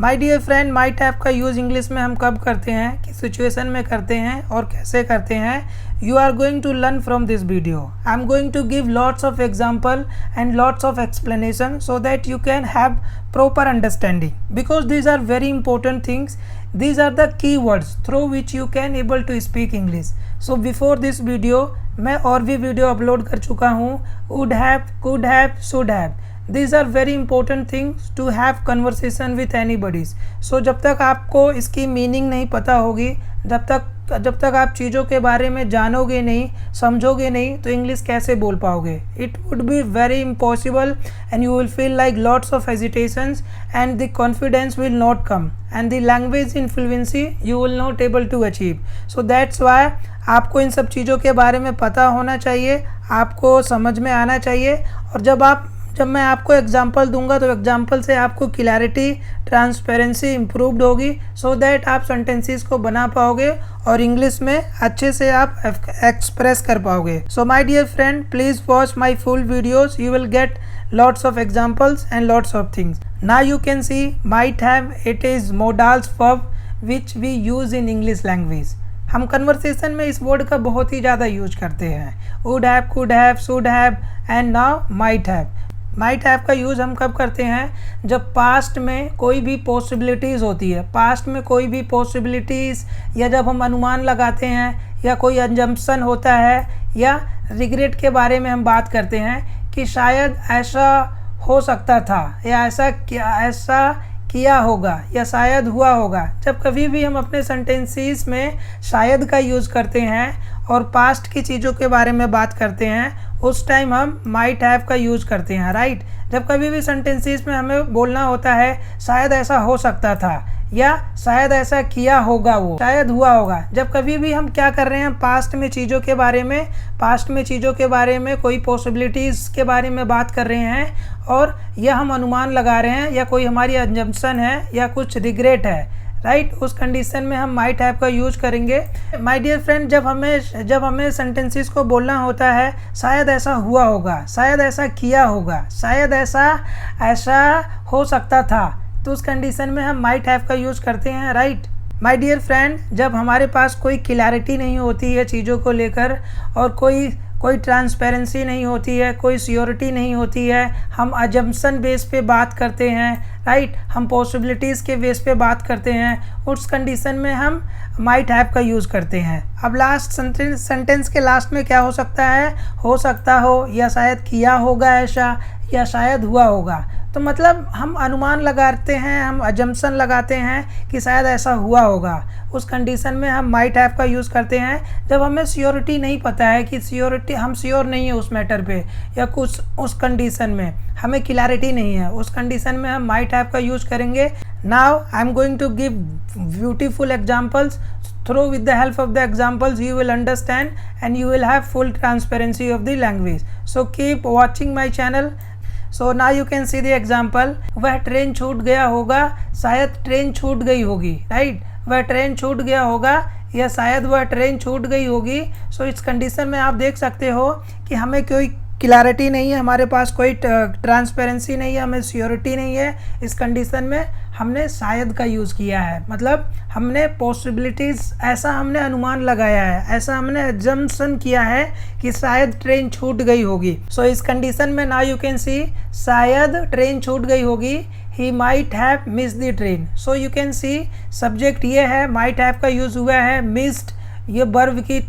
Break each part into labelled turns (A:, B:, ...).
A: My dear friend, might have का use English में हम कब करते हैं, किस सिचुएशन में करते हैं और कैसे करते हैं, you are going to learn from this video. I am going to give lots of example and lots of explanation so that you can have proper understanding, because these are very important things. These are the keywords through which you can able to speak English. So before this video मैं और भी video upload कर चुका हूँ. would have, could have, should have. These are very important things to have conversation with anybody. So जब तक आपको इसकी मीनिंग नहीं पता होगी, जब तक आप चीज़ों के बारे में जानोगे नहीं, समझोगे नहीं, तो इंग्लिश कैसे बोल पाओगे. It would be very impossible and you will feel like lots of hesitations and the confidence will not come and the language influency you will not able to achieve. So that's why आपको इन सब चीज़ों के बारे में पता होना चाहिए, आपको समझ में आना चाहिए. और जब मैं आपको एग्जांपल दूंगा तो एग्जांपल से आपको क्लैरिटी, ट्रांसपेरेंसी इम्प्रूव्ड होगी, सो दैट आप सेंटेंसेस को बना पाओगे और इंग्लिश में अच्छे से आप एक्सप्रेस कर पाओगे. So my dear friend, please watch my full videos. You will get lots of examples and lots of things. Now you can see might have, it is modals verb which we use in English language. हम conversation में इस word का बहुत ही ज़्यादा use करते हैं. would have, could have, should have and now might have. Might have का use हम कब करते हैं, जब पास्ट में कोई भी पॉसिबिलिटीज़ होती है, पास्ट में कोई भी पॉसिबिलिटीज़, या जब हम अनुमान लगाते हैं, या कोई अजम्पशन होता है, या रिग्रेट के बारे में हम बात करते हैं कि शायद ऐसा हो सकता था, या ऐसा किया होगा, या शायद हुआ होगा. जब कभी भी हम अपने सेंटेंसेस में शायद का यूज़ करते हैं और पास्ट की चीज़ों के बारे में बात करते हैं, उस टाइम हम माइट हैव का यूज़ करते हैं, राइट. जब कभी भी सेंटेंसेस में हमें बोलना होता है शायद ऐसा हो सकता था, या शायद ऐसा किया होगा, वो शायद हुआ होगा. जब कभी भी हम क्या कर रहे हैं, पास्ट में चीज़ों के बारे में कोई पॉसिबिलिटीज़ के बारे में बात कर रहे हैं, और या हम अनुमान लगा रहे हैं, या कोई हमारी अजम्पशन है, या कुछ रिग्रेट है, राइट. उस कंडीशन में हम माइट हैव का यूज करेंगे. माय डियर फ्रेंड, जब हमें सेंटेंसेस को बोलना होता है शायद ऐसा हुआ होगा, शायद ऐसा किया होगा, शायद ऐसा हो सकता था, तो उस कंडीशन में हम माइट हैव का यूज़ करते हैं, राइट. माय डियर फ्रेंड, जब हमारे पास कोई क्लैरिटी नहीं होती है चीज़ों को लेकर, और कोई ट्रांसपेरेंसी नहीं होती है, कोई सियोरिटी नहीं होती है, हम अजम्पशन बेस पे बात करते हैं, राइट. हम पॉसिबिलिटीज़ के बेस पे बात करते हैं, उस कंडीशन में हम माइट हैव का यूज़ करते हैं. अब लास्ट सेंटेंस के लास्ट में क्या हो सकता है, हो सकता हो, या शायद किया होगा ऐसा, या शायद हुआ होगा. तो मतलब हम अनुमान लगाते हैं, हम अजम्पशन लगाते हैं कि शायद ऐसा हुआ होगा. उस कंडीशन में हम माइट हैव का यूज़ करते हैं. जब हमें श्योरिटी नहीं पता है कि हम श्योर नहीं है उस मैटर पे, या कुछ उस कंडीशन में हमें क्लैरिटी नहीं है, उस कंडीशन में हम माइट हैव का यूज़ करेंगे. Now I am going to give beautiful examples. Through with the help of the examples you will understand and you will have full transparency of the language. So keep watching my channel. So now you can see the example. वह train छूट गया होगा, शायद train छूट गई होगी, right. वह train छूट गया होगा, या शायद वह ट्रेन छूट गई होगी. सो इस कंडीशन में आप देख सकते हो कि हमें कोई क्लैरिटी नहीं है, हमारे पास कोई ट्रांसपेरेंसी नहीं है, हमें श्योरिटी नहीं है. इस कंडीशन में हमने शायद का यूज़ किया है, मतलब हमने पॉसिबिलिटीज़, ऐसा हमने अनुमान लगाया है, ऐसा हमने अजम्पशन किया है कि शायद ट्रेन छूट गई होगी. सो इस कंडीशन में नाउ यू कैन सी शायद ट्रेन छूट गई होगी, ही might have miss the train. So you can C subject ये है, माइट हैव का यूज़ हुआ है, मिस्ड ये वर्ब की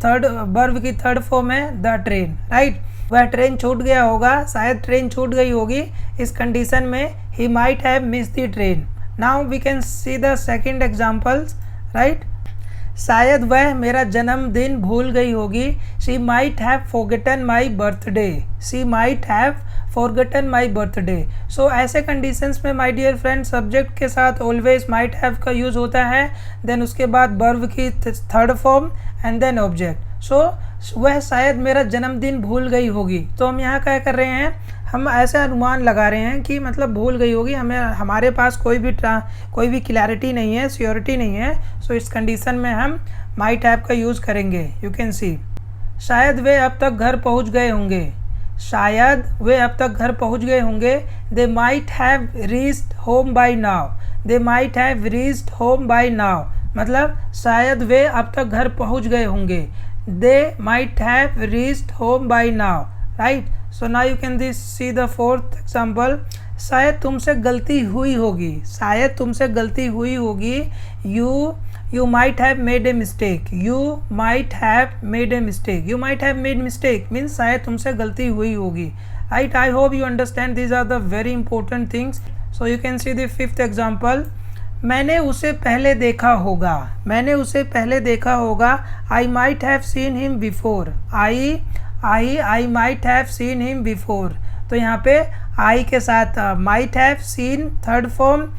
A: थर्ड फॉर्म है, द ट्रेन, राइट. वह ट्रेन छूट गया होगा, शायद ट्रेन छूट गई होगी. इस कंडीशन में he might have miss the train. Now we can see the second examples, right. शायद वह मेरा जन्मदिन भूल गई होगी, she might have forgotten my birthday. She might have forgotten my birthday. So ऐसे कंडीशंस में माय डियर फ्रेंड सब्जेक्ट के साथ ऑलवेज माइट हैव का यूज़ होता है, देन उसके बाद वर्ब की third form and then object. So वह शायद मेरा जन्मदिन भूल गई होगी. तो हम यहाँ क्या कर रहे हैं, हम ऐसे अनुमान लगा रहे हैं कि मतलब भूल गई होगी, हमारे पास कोई भी क्लैरिटी नहीं है, श्योरिटी नहीं है. सो इस कंडीशन में हम माइट हैव का यूज़ करेंगे. यू कैन सी शायद वे अब तक घर पहुँच गए होंगे, शायद वे अब तक घर पहुँच गए होंगे. They might have reached home by now. They might have reached home by now, मतलब शायद वे अब तक घर पहुंच गए होंगे। They might have reached home by now, right. So now you can see the fourth example, शायद तुमसे गलती हुई होगी, शायद तुमसे गलती हुई होगी। You might have made a mistake, you might have made a mistake, you might have made mistake means शायद तुमसे गलती हुई होगी, right। I hope you understand, these are the very important things। So you can see the fifth example, मैंने उसे पहले देखा होगा, मैंने उसे पहले देखा होगा। I might have seen him before, I might have seen him before। तो यहाँ पे I के साथ might have seen third form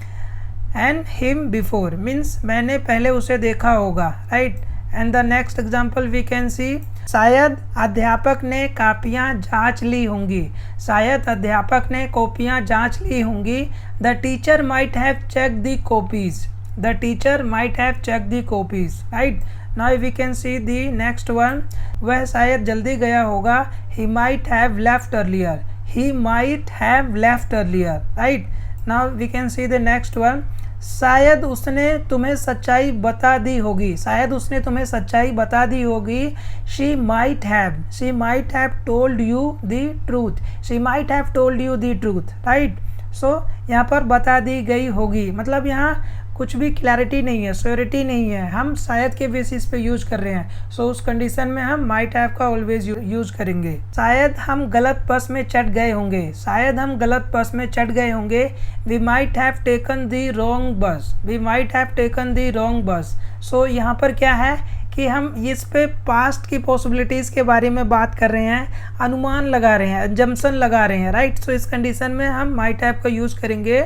A: and him before means मैंने पहले उसे देखा होगा, right. And the next example we can see, शायद अध्यापक ने कापियाँ जांच ली होंगी, शायद अध्यापक ने कॉपियाँ जांच ली होंगी। The teacher might have check the copies, the teacher might have check the copies, right. Now we can see the next one, वह शायद जल्दी गया होगा। He might have left earlier, he might have left earlier, right. Now we can see the next one, शायद उसने तुम्हें सच्चाई बता दी होगी, शायद उसने तुम्हें सच्चाई बता दी होगी। She might have told you the truth, she might have told you the truth, right. So यहाँ पर बता दी गई होगी, मतलब यहाँ कुछ भी क्लैरिटी नहीं है, श्योरिटी नहीं है, हम शायद के बेसिस पे यूज कर रहे हैं। सो उस कंडीशन में हम माइट हैव का ऑलवेज यूज करेंगे। शायद हम गलत बस में चढ़ गए होंगे, शायद हम गलत बस में चढ़ गए होंगे। We might have taken the wrong bus, we might have taken the wrong bus. So यहाँ पर क्या है कि हम इस पे पास्ट की पॉसिबिलिटीज़ के बारे में बात कर रहे हैं, अनुमान लगा रहे हैं, जम्पसन लगा रहे हैं, राइट। सो इस कंडीशन में हम माइट हैव का यूज़ करेंगे।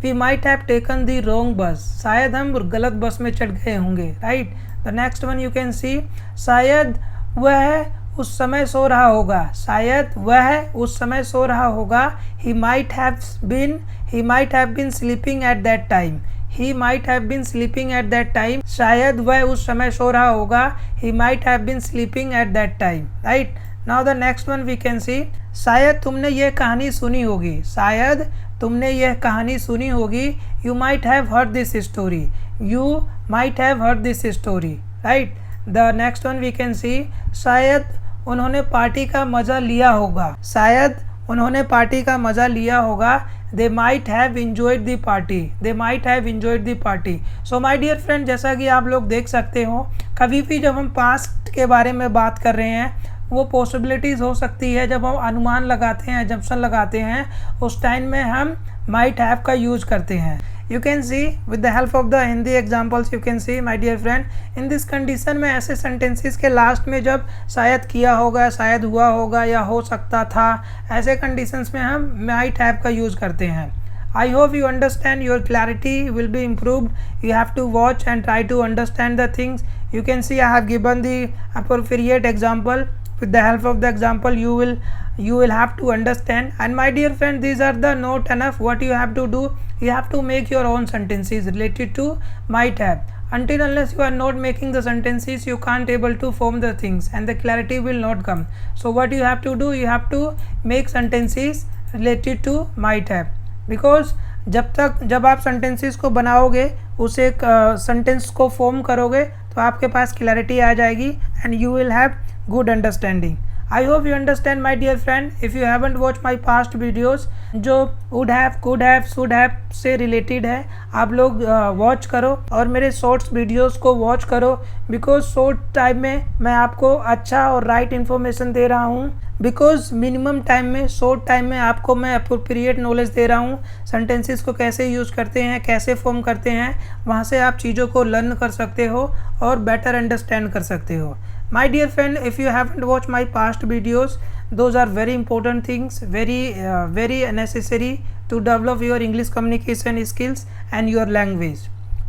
A: We might have taken the wrong bus, शायद हम गलत बस में चढ़ गए होंगे, right. The next one you can see, शायद वह उस समय सो रहा होगा, शायद वह उस समय सो रहा होगा। He might have been sleeping at that time, he might have been sleeping at that time, शायद वह उस समय सो रहा होगा। he might have been sleeping at that time, right। now the next one we can see, शायद तुमने यह कहानी सुनी होगी, शायद तुमने यह कहानी सुनी होगी। you might have heard this story, you might have heard this story, right। the next one we can see, शायद उन्होंने पार्टी का मज़ा लिया होगा, शायद उन्होंने पार्टी का मज़ा लिया होगा। They might have enjoyed the party, they might have enjoyed the party. So my dear friend, जैसा कि आप लोग देख सकते हो, कभी भी जब हम पास्ट के बारे में बात कर रहे हैं, वो पॉसिबिलिटीज़ हो सकती है। जब हम अनुमान लगाते हैं, जम्पसन लगाते हैं, उस टाइम में हम माइट हैव का यूज करते हैं। You can see with the help of the Hindi examples you can see my dear friend in this condition में ऐसे sentences के लास्ट में जब शायद किया होगा, शायद हुआ होगा या हो सकता था, ऐसे conditions में हम might have का यूज़ करते हैं। I hope you understand, your clarity will be improved. You have to watch and try to understand the things. You can see I have given the appropriate example. With the help of the example you will have to understand. And my dear friend, these are the not enough. What you have to do, you have to make your own sentences related to might have. Until unless you are not making the sentences, you can't able to form the things and the clarity will not come. So what you have to do, you have to make sentences related to might have, because जब आप sentences को बनाओगे, उसे एक sentence को form करोगे, तो आपके पास clarity आ जाएगी and you will have good understanding. I hope you understand my dear friend. If you haven't watched my past videos जो would have, could have, should have से related है, आप लोग वॉच करो और मेरे शॉर्ट्स वीडियोस को वॉच करो, बिकॉज शॉर्ट टाइम में मैं आपको अच्छा और राइट इन्फॉर्मेशन दे रहा हूँ, बिकॉज मिनिमम टाइम में, शॉर्ट टाइम में आपको मैं अप्रोप्रिएट नॉलेज दे रहा हूँ। सेंटेंसेस को कैसे यूज़ करते हैं, कैसे फॉर्म करते हैं, वहाँ से आप चीज़ों को लर्न कर सकते हो और बेटर अंडरस्टैंड कर सकते हो। My dear friend, if you haven't watched my past videos, those are very important things, very necessary to develop your English communication skills and your language.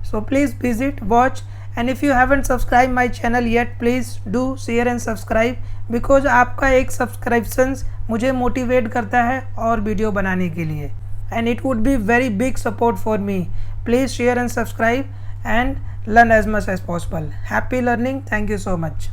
A: So please visit, watch, and if you haven't subscribed my channel yet, please do share and subscribe, because आपका एक subscriptions मुझे motivate करता है और video बनाने के लिए, and it would be very big support for me. Please share and subscribe and learn as much as possible. Happy learning. Thank you so much.